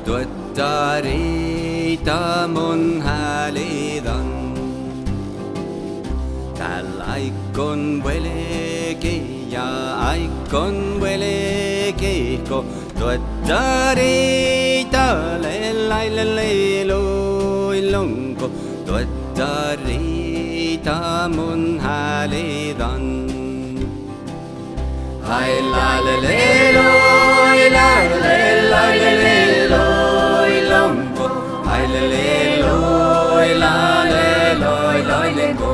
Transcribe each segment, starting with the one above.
tuottareita mun hälidan. Täällä aikon veleke ja aikon velekehko tuottareita leiloilonko tuottareita mun hälidan. Hai la le le loi la le la le le loi lompo. Hai le le loi la le loi loi lenko.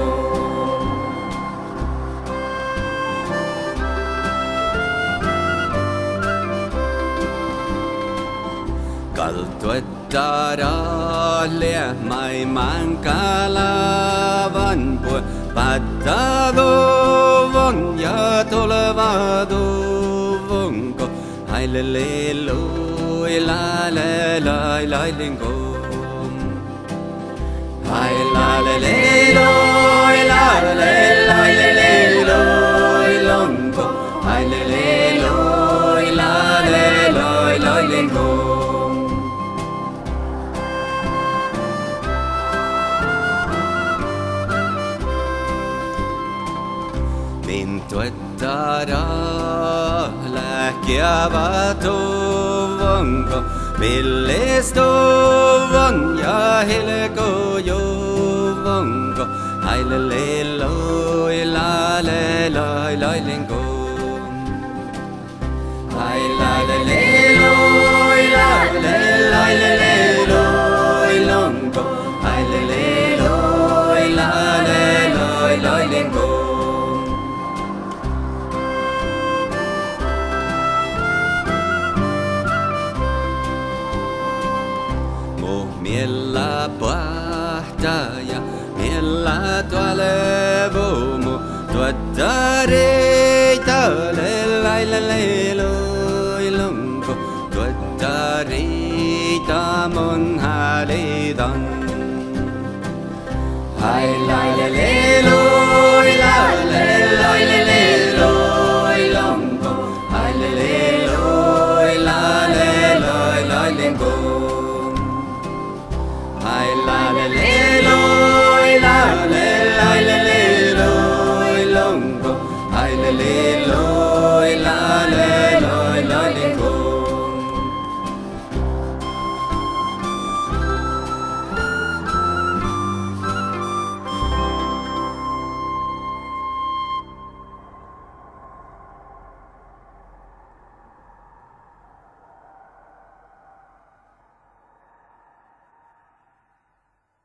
Kaltuettaralle mai mankalavan pue pattadovon ja tulevadovonko. Hai le le loi la le lai lai lenko. Hai la le le loi la le lai le loi lonko. Hai le le loi la le loi loi lenko. Min tuettara lähkiävä tovonko, villistovon ja hilko jovonko. Hai le le loi la le loi loi lenko. Hai la le le loi la le loi le loi lonko. Hai le le loi la le loi loi lenko. Miellä pahtaja, miellä tuolevomo, tuottareita leiloilonko, tuottareita mun hälidan. Hai lai le le loi la le loi le loi lonko, hai le le